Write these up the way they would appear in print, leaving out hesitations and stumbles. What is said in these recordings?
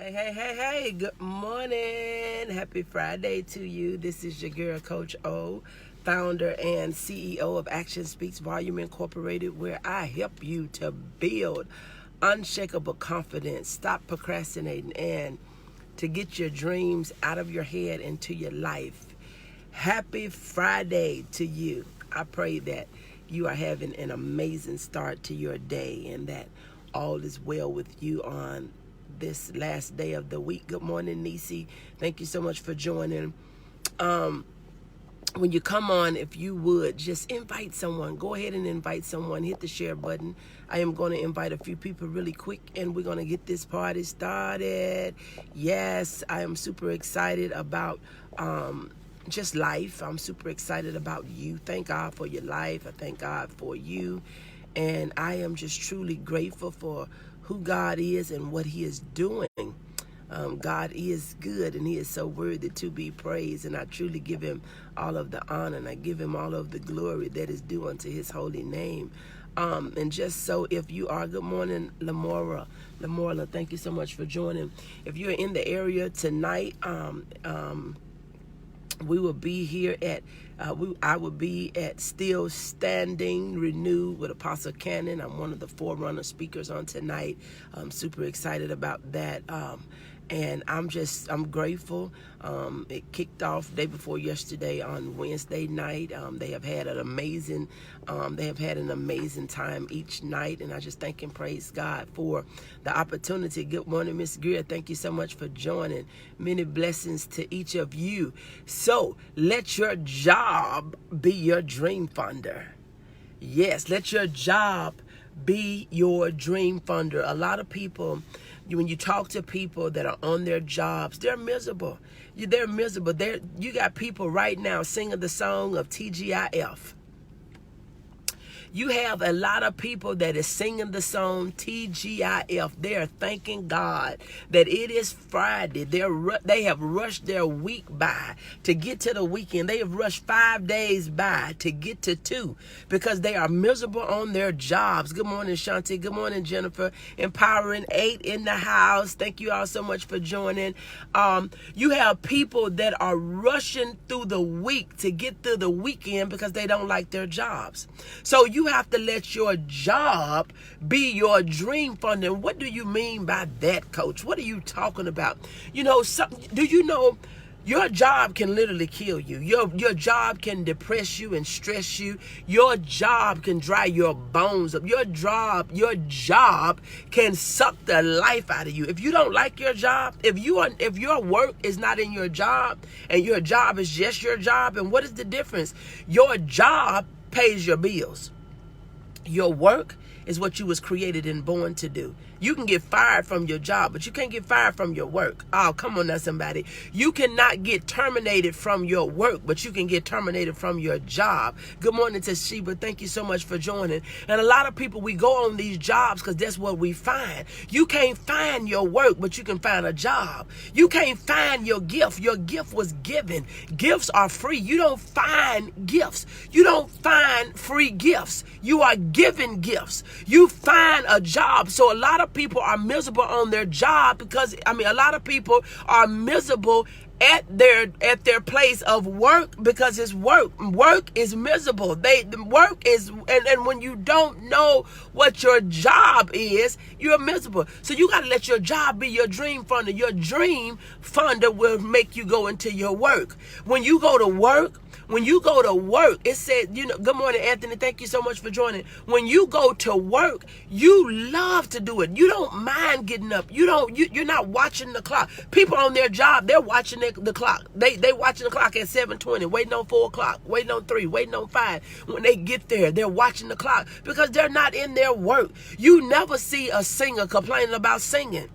Hey, good morning. Happy Friday to you. This is your girl, Coach O, founder and CEO of Action Speaks Volume Incorporated, where I help you to build unshakable confidence, stop procrastinating, and to get your dreams out of your head into your life. Happy Friday to you. I pray that you are having an amazing start to your day and that all is well with you on this last day of the week. Good morning, Nisi. Thank you so much for joining. When you come on, if you would, just invite someone. Go ahead and invite someone. Hit the share button. I am going to invite a few people really quick, and we're going to get this party started. Yes, I am super excited about just life. I'm super excited about you. Thank God for your life. I thank God for you. And I am just truly grateful for who God is and what he is doing. God is good and he is so worthy to be praised, and I truly give him all of the honor and I give him all of the glory that is due unto his holy name. And just so if you are, good morning, Lamora, thank you so much for joining. If you're in the area tonight, we will be here at I will be at Still Standing Renewed with Apostle Cannon. I'm one of the forerunner speakers on tonight. I'm super excited about that. And I'm grateful. It kicked off day before yesterday on Wednesday night. They have had an amazing time each night, and I just thank and praise God for the opportunity. Good morning, Miss Greer. Thank you so much for joining. Many blessings to each of you. So let your job be your dream funder. Yes, let your job be your dream funder. A lot of people, when you talk to people that are on their jobs, they're miserable. They're miserable. You got people right now singing the song of TGIF. You have a lot of people that is singing the song TGIF. They are thanking God that it is Friday. They have rushed their week by to get to the weekend. They have rushed 5 days by to get to 2 because they are miserable on their jobs. Good morning, Shanti. Good morning, Jennifer. Empowering 8 in the house. Thank you all so much for joining. You have people that are rushing through the week to get through the weekend because they don't like their jobs. So you have to let your job be your dream fund. And what do you mean by that, Coach? What are you talking about? Do you know your job can literally kill you? Your job can depress you and stress you. Your job can dry your bones up. Your job can suck the life out of you. If you don't like your job, if your work is not in your job and your job is just your job, and what is the difference? Your job pays your bills. Your work is what you was created and born to do. You can get fired from your job, but you can't get fired from your work. Oh, come on now, somebody. You cannot get terminated from your work, but you can get terminated from your job. Good morning to Sheba. Thank you so much for joining. And a lot of people, we go on these jobs because that's what we find. You can't find your work, but you can find a job. You can't find your gift. Your gift was given. Gifts are free. You don't find gifts. You don't find free gifts. You are given gifts. You find a job. So a lot of people are miserable on their job because a lot of people are miserable at their place of work because it's work. Work is miserable. The work is, and when you don't know what your job is, you're miserable. So you got to let your job be your dream funder. Your dream funder will make you go into your work. When you go to work, it said, good morning, Anthony. Thank you so much for joining. When you go to work, you love to do it. You don't mind getting up. You're not watching the clock. People on their job, they're watching the clock. They watching the clock at 7:20, waiting on 4 o'clock, waiting on 3, waiting on 5. When they get there, they're watching the clock because they're not in their work. You never see a singer complaining about singing.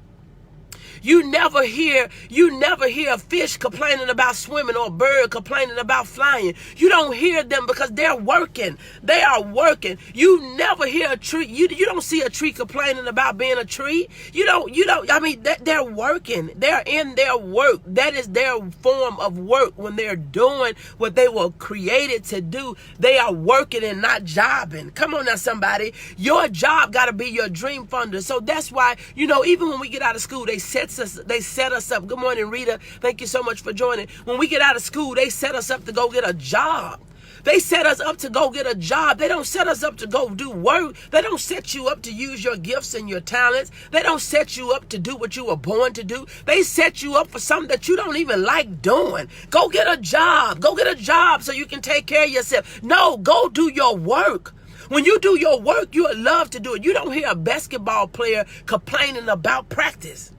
You never hear a fish complaining about swimming or a bird complaining about flying. You don't hear them because they're working. They are working. You never hear a tree. You don't see a tree complaining about being a tree. They're working. They're in their work. That is their form of work. When they're doing what they were created to do, they are working and not jobbing. Come on now, somebody. Your job got to be your dream funder. So that's why, even when we get out of school, they set set us up. Good morning, Rita. Thank you so much for joining. When we get out of school, they set us up to go get a job. They set us up to go get a job. They don't set us up to go do work. They don't set you up to use your gifts and your talents. They don't set you up to do what you were born to do. They set you up for something that you don't even like doing. Go get a job. Go get a job so you can take care of yourself. No, go do your work. When you do your work, you love to do it. You don't hear a basketball player complaining about practice.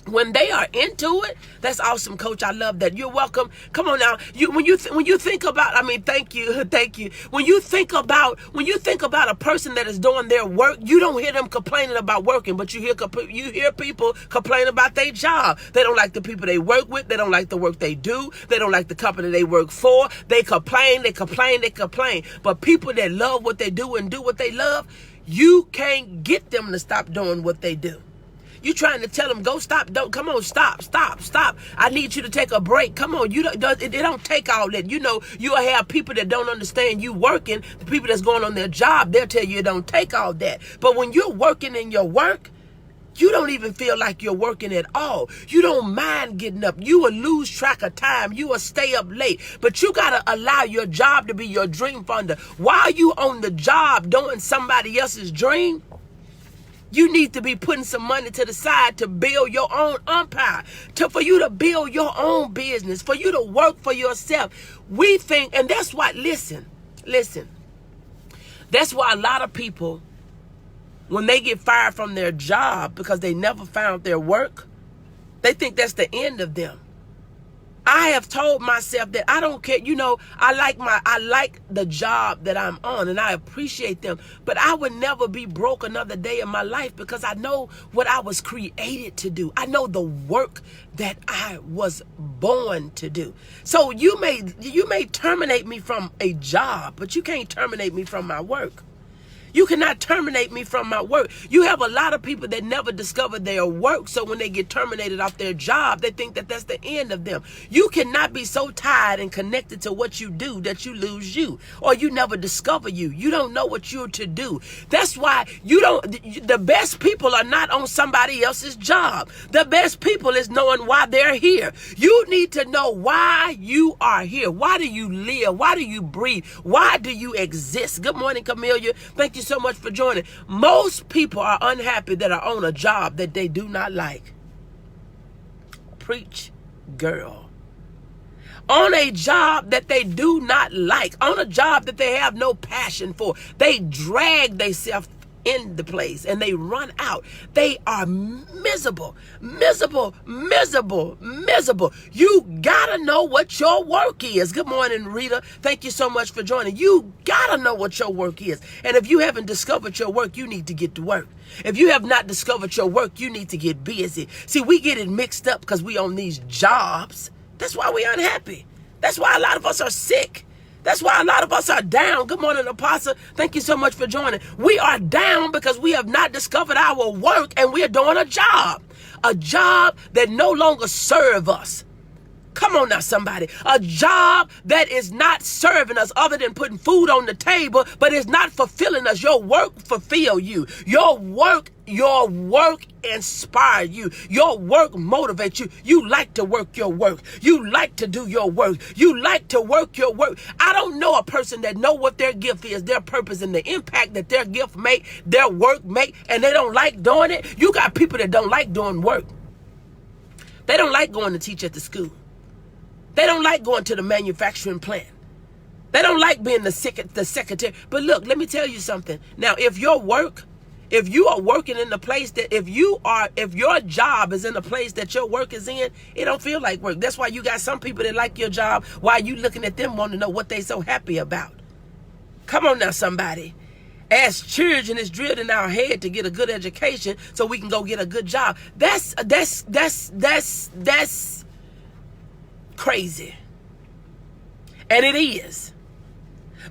When they are into it, that's awesome, Coach. I love that. You're welcome. Come on now. When you think about, thank you. When you think about a person that is doing their work, you don't hear them complaining about working, but you hear people complain about their job. They don't like the people they work with. They don't like the work they do. They don't like the company they work for. They complain. But people that love what they do and do what they love, you can't get them to stop doing what they do. You trying to tell them, go stop, come on, stop. I need you to take a break. Come on, it don't take all that. You know, you'll have people that don't understand you working, the people that's going on their job, they'll tell you it don't take all that. But when you're working in your work, you don't even feel like you're working at all. You don't mind getting up. You will lose track of time. You will stay up late. But you got to allow your job to be your dream funder. While you on the job doing somebody else's dream, you need to be putting some money to the side to build your own empire, for you to build your own business, for you to work for yourself. We think, and that's why, listen, that's why a lot of people, when they get fired from their job because they never found their work, they think that's the end of them. I have told myself that I don't care. You know, I like the job that I'm on and I appreciate them, but I would never be broke another day in my life because I know what I was created to do. I know the work that I was born to do. So you may terminate me from a job, but you can't terminate me from my work. You cannot terminate me from my work. You have a lot of people that never discovered their work, so when they get terminated off their job, they think that that's the end of them. You cannot be so tied and connected to what you do that you lose you, or you never discover you. You don't know what you're to do. That's why the best people are not on somebody else's job. The best people is knowing why they're here. You need to know why you are here. Why do you live? Why do you breathe? Why do you exist? Good morning, Camelia. Thank you so much for joining. Most people are unhappy that are on a job that they do not like. Preach, girl. On a job that they do not like, on a job that they have no passion for, they drag themselves in the place and they run out. They are miserable. You gotta know what your work is. Good morning, Rita. Thank you so much for joining. You gotta know what your work is. And if you haven't discovered your work, you need to get to work. If you have not discovered your work, you need to get busy. See, we get it mixed up because we on these jobs. That's why we're unhappy. That's why a lot of us are sick. That's why a lot of us are down. Good morning, Apostle. Thank you so much for joining. We are down because we have not discovered our work and we're doing a job that no longer serves us. Come on now, somebody. A job that is not serving us other than putting food on the table, but is not fulfilling us. Your work fulfill you. Your work inspire you. Your work motivates you. You like to work your work. You like to do your work. You like to work your work. I don't know a person that know what their gift is, their purpose, and the impact that their gift make, their work make, and they don't like doing it. You got people that don't like doing work. They don't like going to teach at the school. They don't like going to the manufacturing plant. They don't like being the secretary. But look, let me tell you something. Now, if you are working in the place that, if your job is in the place that your work is in, it don't feel like work. That's why you got some people that like your job while you looking at them wanting to know what they so happy about. Come on now, somebody. As children, it's drilled in our head to get a good education so we can go get a good job. That's crazy. And it is.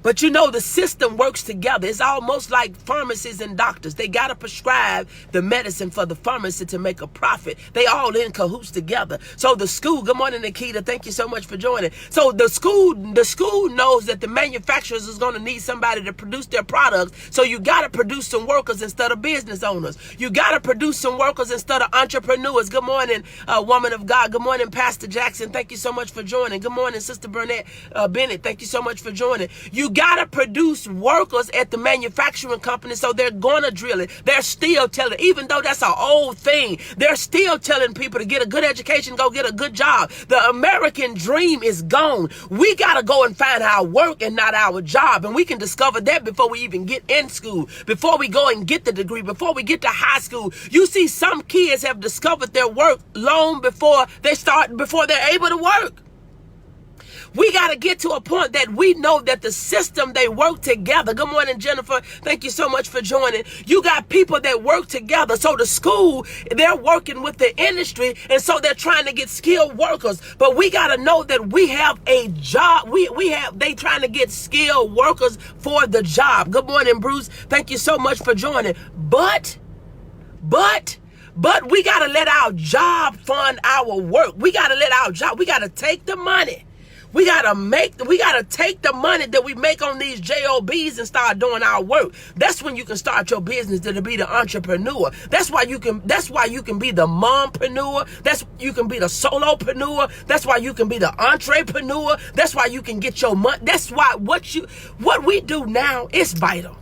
But you know, the system works together. It's almost like pharmacists and doctors. They got to prescribe the medicine for the pharmacy to make a profit. They all in cahoots together. So the school, good morning, Nikita. Thank you so much for joining. So the school knows that the manufacturers is going to need somebody to produce their products. So you got to produce some workers instead of business owners. You got to produce some workers instead of entrepreneurs. Good morning, woman of God. Good morning, Pastor Jackson. Thank you so much for joining. Good morning, Sister Burnett Bennett. Thank you so much for joining. You got to produce workers at the manufacturing company, so they're going to drill it. They're still telling, even though that's an old thing, they're still telling people to get a good education, go get a good job. The American dream is gone. We got to go and find our work and not our job. And we can discover that before we even get in school, before we go and get the degree, before we get to high school. You see, some kids have discovered their work long before they're able to work. We got to get to a point that we know that the system, they work together. Good morning, Jennifer. Thank you so much for joining. You got people that work together. So the school, they're working with the industry, and so they're trying to get skilled workers. But we got to know that we have a job. They trying to get skilled workers for the job. Good morning, Bruce. Thank you so much for joining. But we got to let our job fund our work. We got to take the money. We got to take the money that we make on these jobs and start doing our work. That's when you can start your business to be the entrepreneur. That's why you can be the mompreneur. You can be the solopreneur. That's why you can be the entrepreneur. That's why you can get your money. That's why what we do now is vital.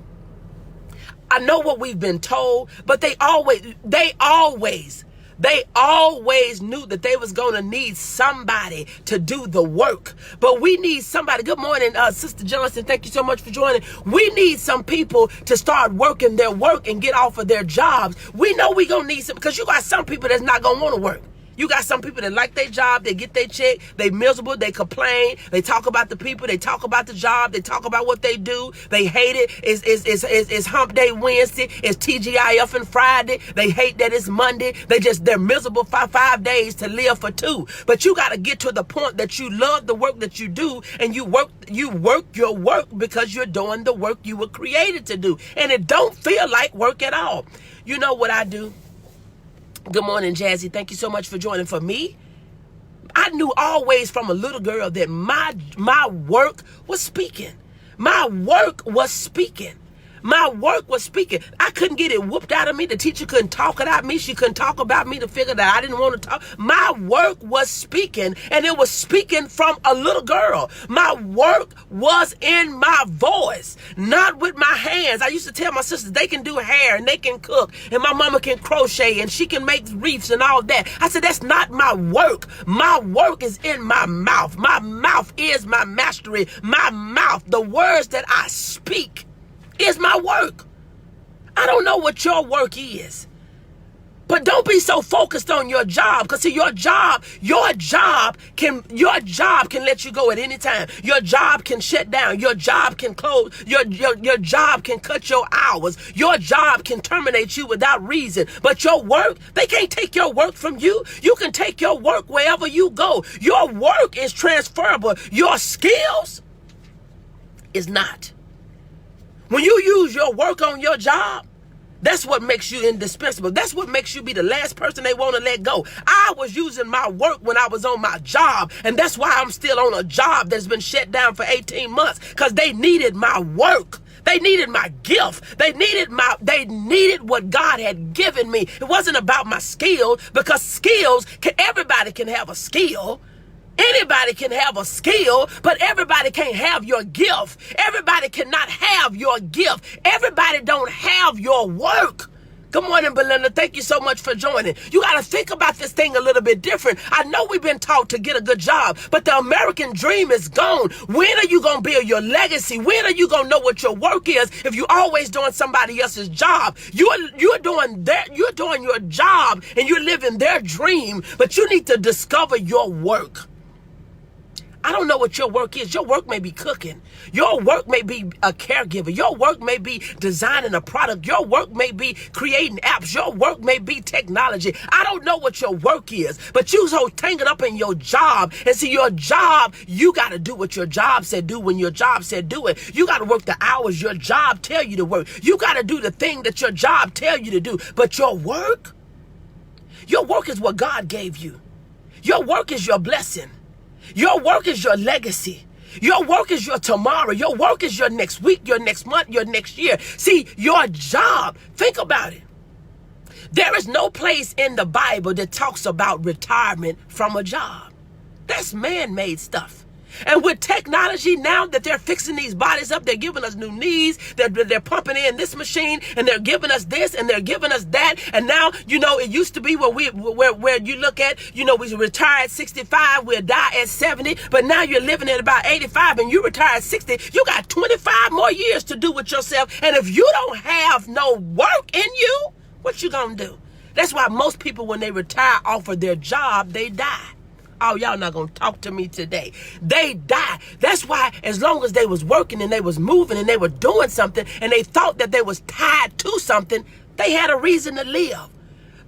I know what we've been told, but they always knew that they was going to need somebody to do the work. But we need somebody. Good morning, Sister Johnson. Thank you so much for joining. We need some people to start working their work and get off of their jobs. We know we going to need some, because you got some people that's not going to want to work. You got some people that like their job, they get their check, they miserable, they complain, they talk about the people, they talk about the job, they talk about what they do, they hate it. It's hump day Wednesday, it's TGIF and Friday, they hate that it's Monday, they're miserable for 5 days to live for 2. But you got to get to the point that you love the work that you do, and you work your work because you're doing the work you were created to do. And it don't feel like work at all. You know what I do? Good morning, Jazzy. Thank you so much for joining. For me, I knew always from a little girl that my work was speaking. My work was speaking. My work was speaking. I couldn't get it whooped out of me. The teacher couldn't talk it out of me. She couldn't talk about me to figure that I didn't want to talk. My work was speaking, and it was speaking from a little girl. My work was in my voice, not with my hands. I used to tell my sisters they can do hair and they can cook, and my mama can crochet and she can make wreaths and all that. I said, that's not my work. My work is in my mouth. My mouth is my mastery. My mouth, the words that I speak, is my work. I don't know what your work is, but don't be so focused on your job, because see, your job can let you go at any time. Your job can shut down. Your job can close. Your job can cut your hours. Your job can terminate you without reason. But your work, they can't take your work from you. You can take your work wherever you go. Your work is transferable. Your skills is not. When you use your work on your job, that's what makes you indispensable. That's what makes you be the last person they want to let go. I was using my work when I was on my job, and that's why I'm still on a job that's been shut down for 18 months, because they needed my work. They needed my gift. They needed what God had given me. It wasn't about my skill, because everybody can have a skill. Anybody can have a skill, but everybody can't have your gift. Everybody cannot have your gift. Everybody don't have your work. Good morning, Belinda. Thank you so much for joining. You got to think about this thing a little bit different. I know we've been taught to get a good job, but the American dream is gone. When are you going to build your legacy? When are you going to know what your work is if you're always doing somebody else's job? You're doing your job and you're living their dream, but you need to discover your work. I don't know what your work is. Your work may be cooking. Your work may be a caregiver. Your work may be designing a product. Your work may be creating apps. Your work may be technology. I don't know what your work is, but you so tangled up in your job. And see, your job, you got to do what your job said do when your job said do it. You got to work the hours your job tell you to work. You got to do the thing that your job tell you to do. But your work is what God gave you. Your work is your blessing. Your work is your legacy. Your work is your tomorrow. Your work is your next week, your next month, your next year. See, your job, think about it. There is no place in the Bible that talks about retirement from a job. That's man-made stuff. And with technology now that they're fixing these bodies up, they're giving us new knees, they're pumping in this machine, and they're giving us this, and they're giving us that. And now, it used to be where you look at, we retire at 65, we'll die at 70, but now you're living at about 85 and you retire at 60. You got 25 more years to do with yourself. And if you don't have no work in you, what you gonna do? That's why most people, when they retire off of their job, they die. Oh, y'all not going to talk to me today. They die. That's why as long as they was working and they was moving and they were doing something and they thought that they was tied to something, they had a reason to live.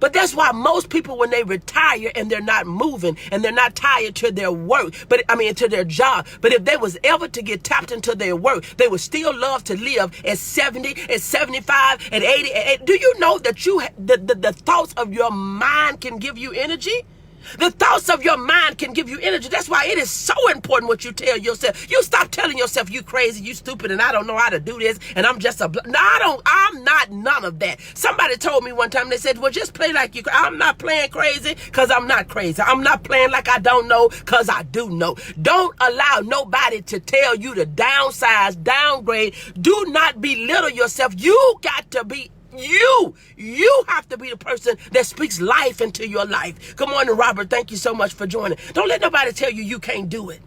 But that's why most people, when they retire and they're not moving and they're not tied to their work, to their job. But if they was ever to get tapped into their work, they would still love to live at 70, at 75, at 80. Do you know that the thoughts of your mind can give you energy? The thoughts of your mind can give you energy. That's why it is so important what you tell yourself. You stop telling yourself you crazy, you stupid, and I don't know how to do this, and I'm just I'm not none of that. Somebody told me one time, they said, well, just play like you. I'm not playing crazy because I'm not crazy. I'm not playing like I don't know because I do know. Don't allow nobody to tell you to downsize, downgrade. Do not belittle yourself. You got to be You have to be the person that speaks life into your life. Good morning, Robert. Thank you so much for joining. Don't let nobody tell you can't do it.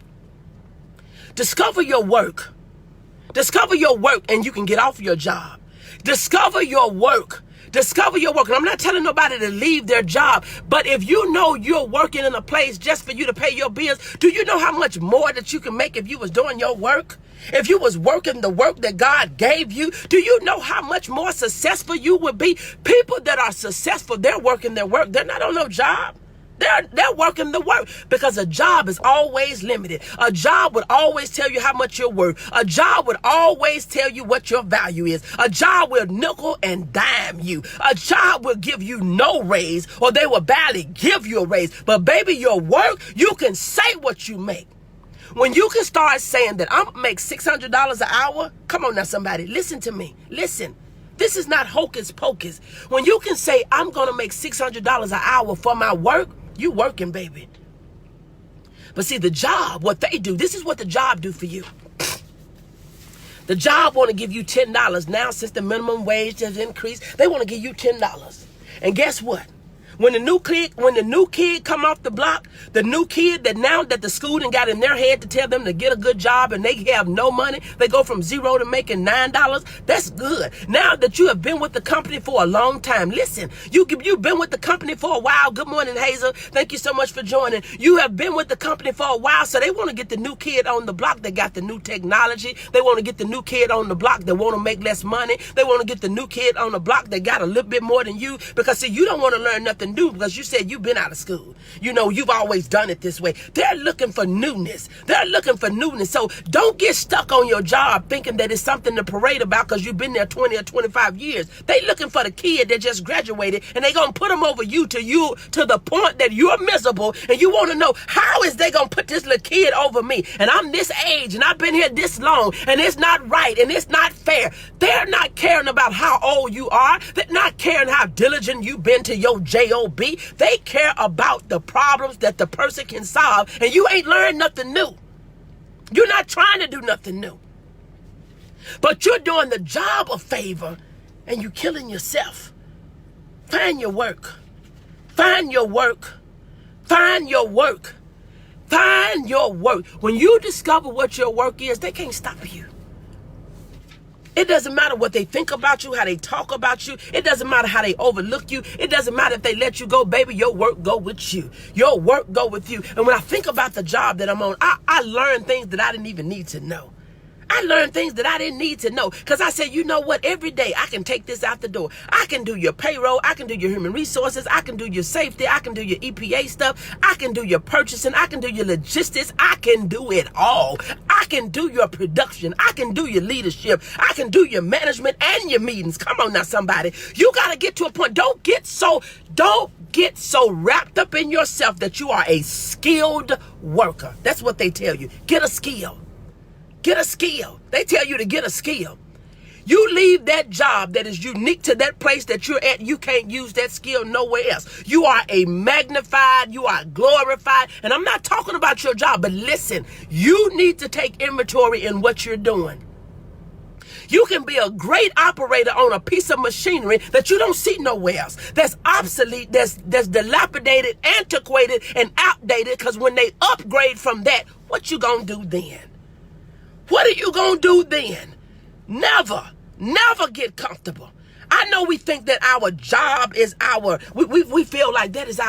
Discover your work. Discover your work and you can get off your job. Discover your work. Discover your work. And I'm not telling nobody to leave their job, but if you know you're working in a place just for you to pay your bills, do you know how much more that you can make if you was doing your work? If you was working the work that God gave you, do you know how much more successful you would be? People that are successful, they're working their work. They're not on no job. They're working the work because a job is always limited. A job would always tell you how much you're worth. A job would always tell you what your value is. A job will nickel and dime you. A job will give you no raise, or they will barely give you a raise. But baby, your work, you can say what you make. When you can start saying that I'm going to make $600 an hour, come on now, somebody, listen to me. Listen. This is not hocus pocus. When you can say, I'm going to make $600 an hour for my work, you working, baby. But see, the job, what they do, this is what the job do for you. The job want to give you $10. Now, since the minimum wage has increased, they want to give you $10. And guess what? When the new kid come off the block, the new kid that now that the school done got in their head to tell them to get a good job and they have no money, they go from $0 to making $9. That's good. Now that you have been with the company for a long time, listen, you've been with the company for a while. Good morning, Hazel. Thank you so much for joining. You have been with the company for a while, so they want to get the new kid on the block that got the new technology. They want to get the new kid on the block that want to make less money. They want to get the new kid on the block that got a little bit more than you, because see, you don't want to learn nothing new because you said you've been out of school. You've always done it this way. They're looking for newness. So don't get stuck on your job thinking that it's something to parade about because you've been there 20 or 25 years. They looking for the kid that just graduated, and they going to put them over you to the point that you're miserable, and you want to know, how is they going to put this little kid over me? And I'm this age, and I've been here this long, and it's not right, and it's not fair. They're not caring about how old you are. They're not caring how diligent you've been to your job. They care about the problems that the person can solve, and you ain't learned nothing new. You're not trying to do nothing new, but you're doing the job a favor, and you're killing yourself. Find your work. Find your work. Find your work. Find your work. When you discover what your work is, they can't stop you. It doesn't matter what they think about you, how they talk about you. It doesn't matter how they overlook you. It doesn't matter if they let you go, baby. Your work go with you. Your work go with you. And when I think about the job that I'm on, I learned things that I didn't even need to know. I learned things that I didn't need to know because I said, you know what? Every day I can take this out the door. I can do your payroll. I can do your human resources. I can do your safety. I can do your EPA stuff. I can do your purchasing. I can do your logistics. I can do it all. I can do your production. I can do your leadership. I can do your management and your meetings. Come on now, somebody. You got to get to a point. Don't get so wrapped up in yourself that you are a skilled worker. That's what they tell you. Get a skill. Get a skill. They tell you to get a skill. You leave that job that is unique to that place that you're at. You can't use that skill nowhere else. You are a magnified, you are glorified. And I'm not talking about your job, but listen, you need to take inventory in what you're doing. You can be a great operator on a piece of machinery that you don't see nowhere else. That's obsolete, that's dilapidated, antiquated, and outdated, because when they upgrade from that, what you gonna do then? What are you going to do then? Never get comfortable. I know we think that our job is we feel like that is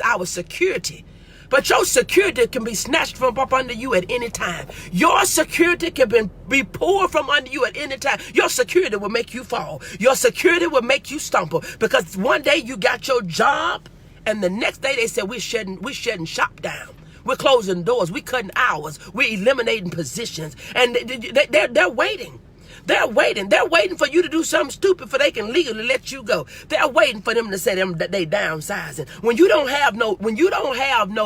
our security. But your security can be snatched from up under you at any time. Your security can be pulled from under you at any time. Your security will make you fall. Your security will make you stumble. Because one day you got your job and the next day they said we're shutting shop down. We're closing doors. We're cutting hours. We're eliminating positions. And they're waiting. They're waiting. They're waiting for you to do something stupid for they can legally let you go. They're waiting for them to say that they downsizing. When you don't have no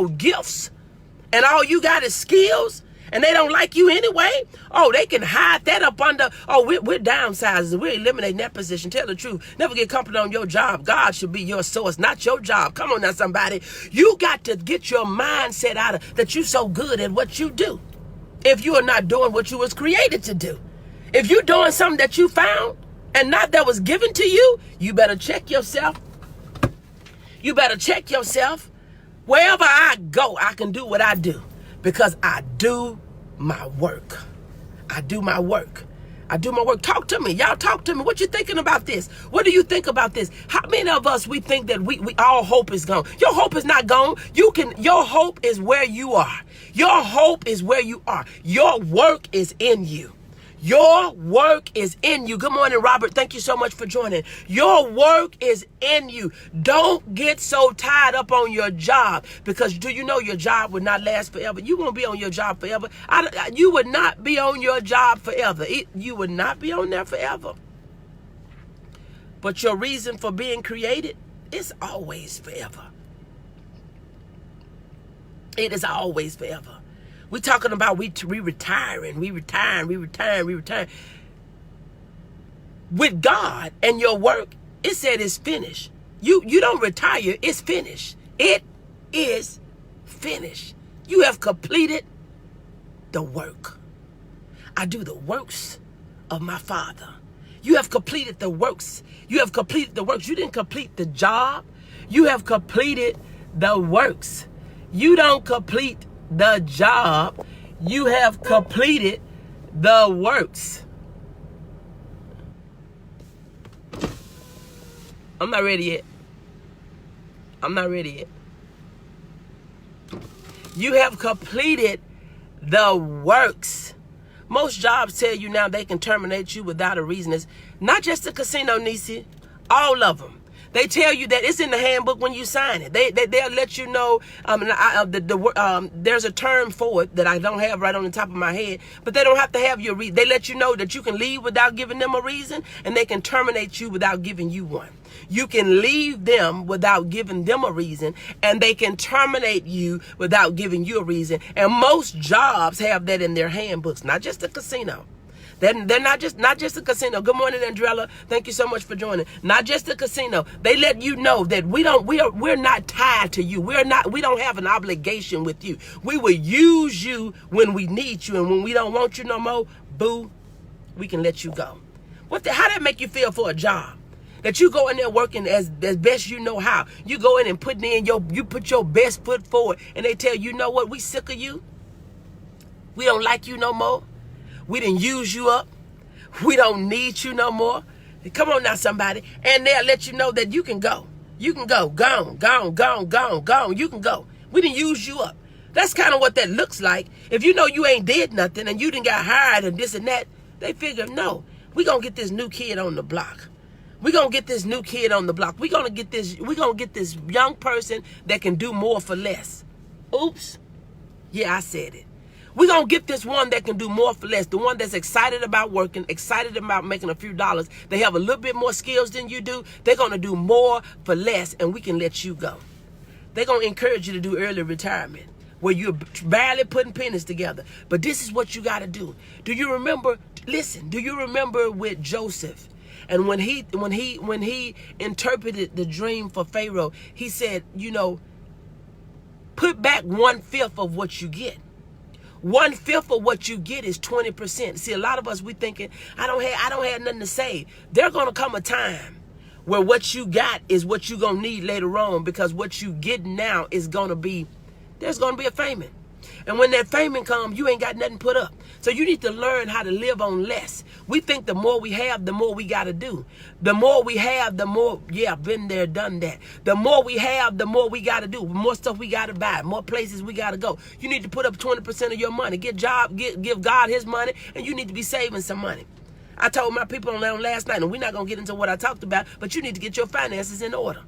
gifts and all you got is skills and they don't like you anyway, they can hide that up under, we're downsizing. We're eliminating that position. Tell the truth. Never get comfortable on your job. God should be your source, not your job. Come on now, somebody. You got to get your mindset out of that you're so good at what you do. If you are not doing what you was created to do. If you're doing something that you found and not that was given to you, you better check yourself. You better check yourself. Wherever I go, I can do what I do. Because I do my work. I do my work. I do my work. Talk to me. Y'all talk to me. What you thinking about this? What do you think about this? How many of us, we think that we all hope is gone? Your hope is not gone. Your hope is where you are. Your hope is where you are. Your work is in you. Your work is in you. Good morning, Robert. Thank you so much for joining. Your work is in you. Don't get so tied up on your job, because do you know your job would not last forever? You won't be on your job forever. You would not be on your job forever. You would not be on there forever. But your reason for being created is always forever. It is always forever. We're talking about we retiring. With God and your work, it said it's finished. You don't retire, it's finished. It is finished. You have completed the work. I do the works of my Father. You have completed the works. You have completed the works. You didn't complete the job. You have completed the works. You don't complete the job. You have completed the works. I'm not ready yet. I'm not ready yet. You have completed the works. Most jobs tell you now they can terminate you without a reason. It's not just the casino, Nisi. All of them. They tell you that it's in the handbook when you sign it. They'll let you know. There's a term for it that I don't have right on the top of my head, but they don't have to have your reason. They let you know that you can leave without giving them a reason, and they can terminate you without giving you one. You can leave them without giving them a reason, and they can terminate you without giving you a reason. And most jobs have that in their handbooks, not just the casino. They're not just a casino. Good morning, Andrella. Thank you so much for joining. Not just a casino. They let you know that we're not tied to you. We don't have an obligation with you. We will use you when we need you, and when we don't want you no more, boo, we can let you go. How that make you feel for a job? That you go in there working as best you know how. You go in and you put your best foot forward, and they tell you, know what, we sick of you. We don't like you no more. We didn't use you up. We don't need you no more. Come on now, somebody. And they'll let you know that you can go. You can go. Gone. You can go. We didn't use you up. That's kind of what that looks like. If you know you ain't did nothing and you didn't got hired and this and that, they figure, no, we going to get this new kid on the block. We're going to get this new kid on the block. We're going to get this young person that can do more for less. Oops. Yeah, I said it. We're going to get this one that can do more for less. The one that's excited about working, excited about making a few dollars. They have a little bit more skills than you do. They're going to do more for less, and we can let you go. They're going to encourage you to do early retirement, where you're barely putting pennies together. But this is what you got to do. Do you remember, listen, do you remember with Joseph? And when he interpreted the dream for Pharaoh, he said, you know, put back 1/5 of what you get. 1/5 of what you get is 20%. See, a lot of us, we thinking, I don't have nothing to save. There's going to come a time where what you got is what you're going to need later on, because what you get now is going to be, there's going to be a famine. And when that famine comes, you ain't got nothing put up. So you need to learn how to live on less. We think the more we have, the more we got to do. The more we have, the more, yeah, been there, done that. The more we have, the more we got to do. More stuff we got to buy. More places we got to go. You need to put up 20% of your money. Give God his money, and you need to be saving some money. I told my people on last night, and we're not going to get into what I talked about, but you need to get your finances in order.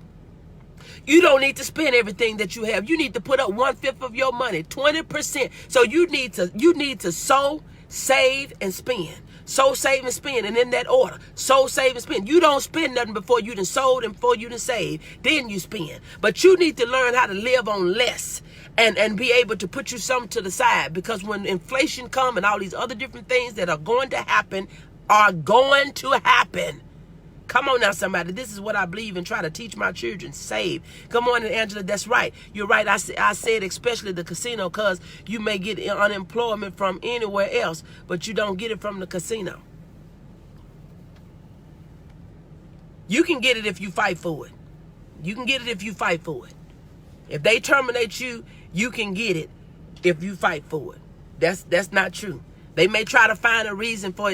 You don't need to spend everything that you have. You need to put up 1/5 of your money, 20%. So you need to sow, save, and spend. Sow, save, and spend, and in that order. Sow, save, and spend. You don't spend nothing before you done sold and before you done saved. Then you spend. But you need to learn how to live on less and be able to put you something to the side. Because when inflation comes and all these other different things that are going to happen are going to happen. Come on now, somebody. This is what I believe and try to teach my children. Save. Good morning, Angela. That's right. You're right. I said especially the casino, because you may get unemployment from anywhere else, but you don't get it from the casino. You can get it if you fight for it. You can get it if you fight for it. If they terminate you, you can get it if you fight for it. That's not true. They may try to find a reason for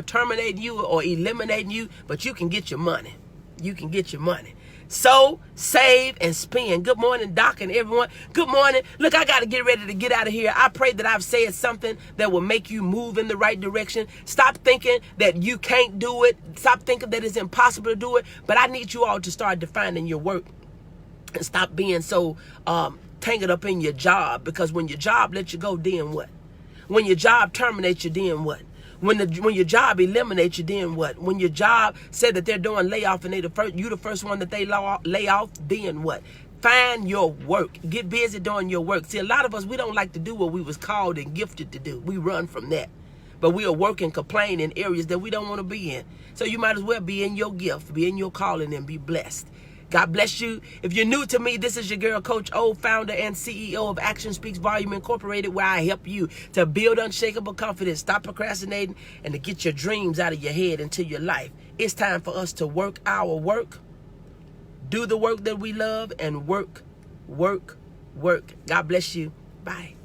terminating you or eliminating you, but you can get your money. You can get your money. Sow, save, and spend. Good morning, Doc, and everyone. Good morning. Look, I got to get ready to get out of here. I pray that I've said something that will make you move in the right direction. Stop thinking that you can't do it. Stop thinking that it's impossible to do it. But I need you all to start defining your work and stop being so tangled up in your job, because when your job lets you go, then what? When your job terminates you, then what? When your job eliminates you, then what? When your job said that they're doing layoff and you the first one that they lay off, then what? Find your work. Get busy doing your work. See, a lot of us, we don't like to do what we was called and gifted to do. We run from that. But we are working, complain in areas that we don't want to be in. So you might as well be in your gift, be in your calling, and be blessed. God bless you. If you're new to me, this is your girl, Coach O, founder and CEO of Action Speaks Volume Incorporated, where I help you to build unshakable confidence, stop procrastinating, and to get your dreams out of your head into your life. It's time for us to work our work, do the work that we love, and work. God bless you. Bye.